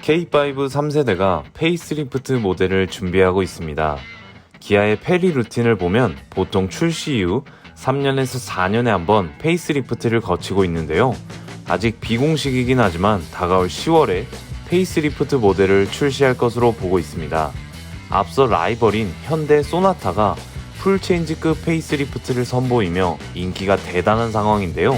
K5 3세대가 페이스리프트 모델을 준비하고 있습니다. 기아의 페리 루틴을 보면 보통 출시 이후 3년에서 4년에 한번 페이스리프트를 거치고 있는데요. 아직 비공식이긴 하지만 다가올 10월에 페이스리프트 모델을 출시할 것으로 보고 있습니다. 앞서 라이벌인 현대 소나타가 풀체인지급 페이스리프트를 선보이며 인기가 대단한 상황인데요.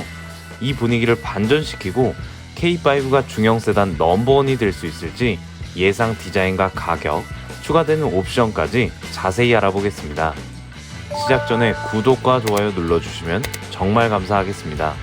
이 분위기를 반전시키고 K5가 중형 세단 넘버원이 될 수 있을지 예상 디자인과 가격, 추가되는 옵션까지 자세히 알아보겠습니다. 시작 전에 구독과 좋아요 눌러주시면 정말 감사하겠습니다.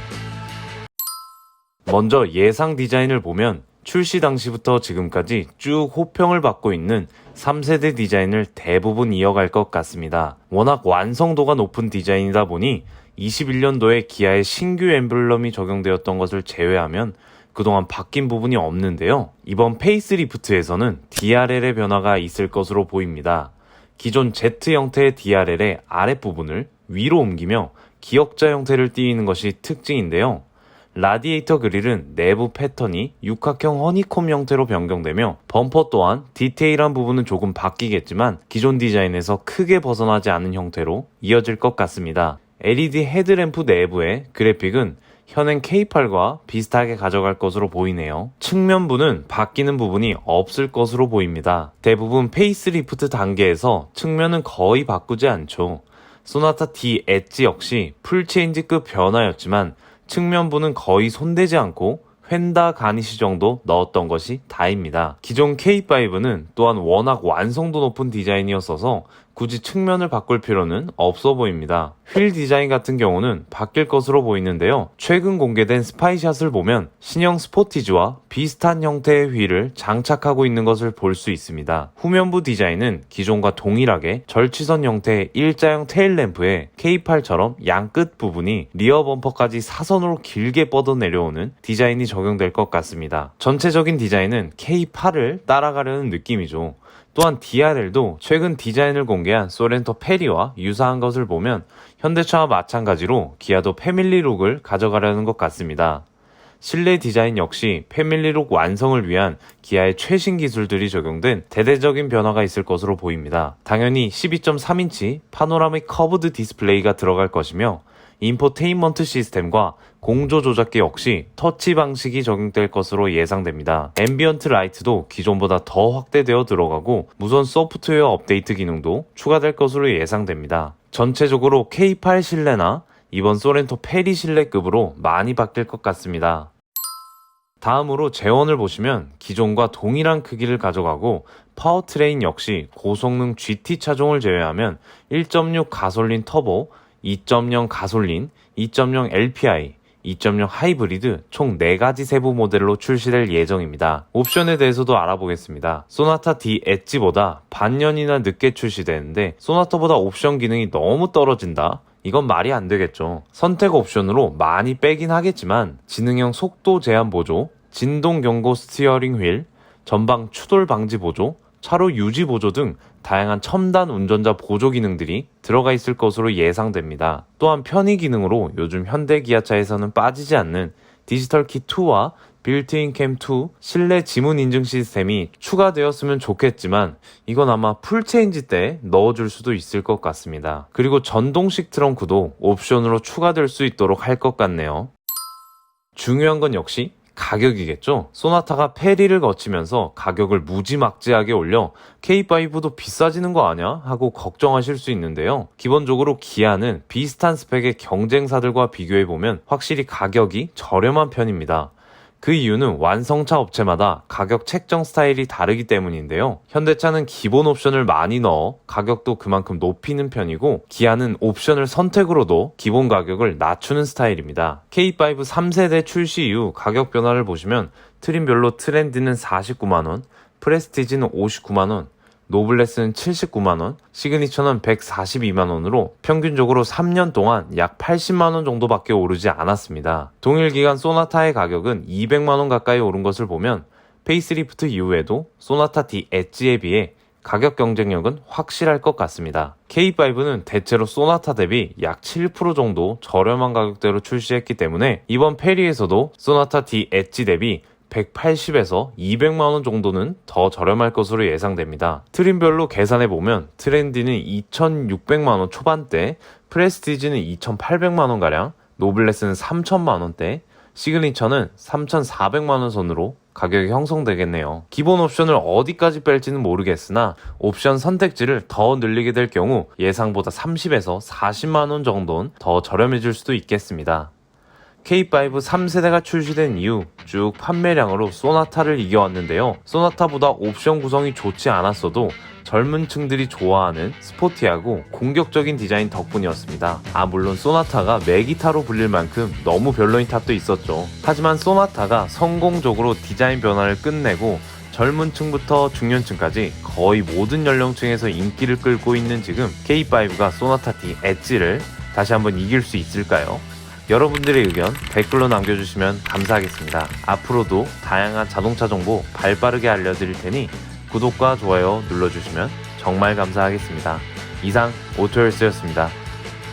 먼저 예상 디자인을 보면 출시 당시부터 지금까지 쭉 호평을 받고 있는 3세대 디자인을 대부분 이어갈 것 같습니다. 워낙 완성도가 높은 디자인이다 보니 21년도에 기아의 신규 엠블럼이 적용되었던 것을 제외하면 그동안 바뀐 부분이 없는데요. 이번 페이스리프트에서는 DRL의 변화가 있을 것으로 보입니다. 기존 Z 형태의 DRL의 아랫부분을 위로 옮기며 기역자 형태를 띠는 것이 특징인데요. 라디에이터 그릴은 내부 패턴이 육각형 허니콤 형태로 변경되며 범퍼 또한 디테일한 부분은 조금 바뀌겠지만 기존 디자인에서 크게 벗어나지 않은 형태로 이어질 것 같습니다. LED 헤드램프 내부의 그래픽은 현행 K8과 비슷하게 가져갈 것으로 보이네요. 측면부는 바뀌는 부분이 없을 것으로 보입니다. 대부분 페이스리프트 단계에서 측면은 거의 바꾸지 않죠. 소나타 D 엣지 역시 풀체인지급 변화였지만 측면부는 거의 손대지 않고 휀다 가니쉬 정도 넣었던 것이 다입니다. 기존 K5는 또한 워낙 완성도 높은 디자인이었어서 굳이 측면을 바꿀 필요는 없어 보입니다. 휠 디자인 같은 경우는 바뀔 것으로 보이는데요. 최근 공개된 스파이샷을 보면 신형 스포티지와 비슷한 형태의 휠을 장착하고 있는 것을 볼 수 있습니다. 후면부 디자인은 기존과 동일하게 절취선 형태의 일자형 테일램프에 K8처럼 양끝 부분이 리어 범퍼까지 사선으로 길게 뻗어 내려오는 디자인이 적용될 것 같습니다. 전체적인 디자인은 K8을 따라가려는 느낌이죠. 또한 DRL도 최근 디자인을 공개한 소렌토 페리와 유사한 것을 보면 현대차와 마찬가지로 기아도 패밀리룩을 가져가려는 것 같습니다. 실내 디자인 역시 패밀리룩 완성을 위한 기아의 최신 기술들이 적용된 대대적인 변화가 있을 것으로 보입니다. 당연히 12.3인치 파노라믹 커브드 디스플레이가 들어갈 것이며 인포테인먼트 시스템과 공조 조작기 역시 터치 방식이 적용될 것으로 예상됩니다. 앰비언트 라이트도 기존보다 더 확대되어 들어가고 무선 소프트웨어 업데이트 기능도 추가될 것으로 예상됩니다. 전체적으로 K8 실내나 이번 소렌토 페리 실내급으로 많이 바뀔 것 같습니다. 다음으로 제원을 보시면 기존과 동일한 크기를 가져가고 파워트레인 역시 고성능 GT 차종을 제외하면 1.6 가솔린 터보, 2.0 가솔린, 2.0 LPI, 2.0 하이브리드 총 4가지 세부 모델로 출시될 예정입니다. 옵션에 대해서도 알아보겠습니다. 소나타 D 엣지보다 반년이나 늦게 출시되는데 소나타보다 옵션 기능이 너무 떨어진다? 이건 말이 안 되겠죠. 선택 옵션으로 많이 빼긴 하겠지만 지능형 속도 제한 보조, 진동 경고 스티어링 휠, 전방 추돌 방지 보조, 차로 유지 보조 등 다양한 첨단 운전자 보조 기능들이 들어가 있을 것으로 예상됩니다. 또한 편의 기능으로 요즘 현대 기아차에서는 빠지지 않는 디지털 키 2와 빌트인 캠 2 실내 지문 인증 시스템이 추가되었으면 좋겠지만 이건 아마 풀체인지 때 넣어줄 수도 있을 것 같습니다. 그리고 전동식 트렁크도 옵션으로 추가될 수 있도록 할 것 같네요. 중요한 건 역시 가격이겠죠? 소나타가 페리를 거치면서 가격을 무지막지하게 올려 K5도 비싸지는 거 아냐? 하고 걱정하실 수 있는데요. 기본적으로 기아는 비슷한 스펙의 경쟁사들과 비교해보면 확실히 가격이 저렴한 편입니다. 그 이유는 완성차 업체마다 가격 책정 스타일이 다르기 때문인데요. 현대차는 기본 옵션을 많이 넣어 가격도 그만큼 높이는 편이고 기아는 옵션을 선택으로도 기본 가격을 낮추는 스타일입니다. K5 3세대 출시 이후 가격 변화를 보시면 트림별로 트렌디는 49만원, 프레스티지는 59만원, 노블레스는 79만원, 시그니처는 142만원으로 평균적으로 3년 동안 약 80만원 정도밖에 오르지 않았습니다. 동일 기간 소나타의 가격은 200만원 가까이 오른 것을 보면 페이스리프트 이후에도 소나타 D 엣지에 비해 가격 경쟁력은 확실할 것 같습니다. K5는 대체로 소나타 대비 약 7% 정도 저렴한 가격대로 출시했기 때문에 이번 페리에서도 소나타 D 엣지 대비 180에서 200만원 정도는 더 저렴할 것으로 예상됩니다. 트림별로 계산해보면 트렌디는 2600만원 초반대, 프레스티지는 2800만원가량, 노블레스는 3000만원대, 시그니처는 3400만원 선으로 가격이 형성되겠네요. 기본 옵션을 어디까지 뺄지는 모르겠으나 옵션 선택지를 더 늘리게 될 경우 예상보다 30에서 40만원 정도는 더 저렴해질 수도 있겠습니다. K5 3세대가 출시된 이후 쭉 판매량으로 소나타를 이겨왔는데요. 소나타보다 옵션 구성이 좋지 않았어도 젊은 층들이 좋아하는 스포티하고 공격적인 디자인 덕분이었습니다. 물론 소나타가 매기타로 불릴 만큼 너무 별로인 탑도 있었죠. 하지만 소나타가 성공적으로 디자인 변화를 끝내고 젊은 층부터 중년층까지 거의 모든 연령층에서 인기를 끌고 있는 지금 K5가 소나타 D 엣지를 다시 한번 이길 수 있을까요? 여러분들의 의견 댓글로 남겨주시면 감사하겠습니다. 앞으로도 다양한 자동차 정보 발빠르게 알려드릴 테니 구독과 좋아요 눌러주시면 정말 감사하겠습니다. 이상 오토열스였습니다.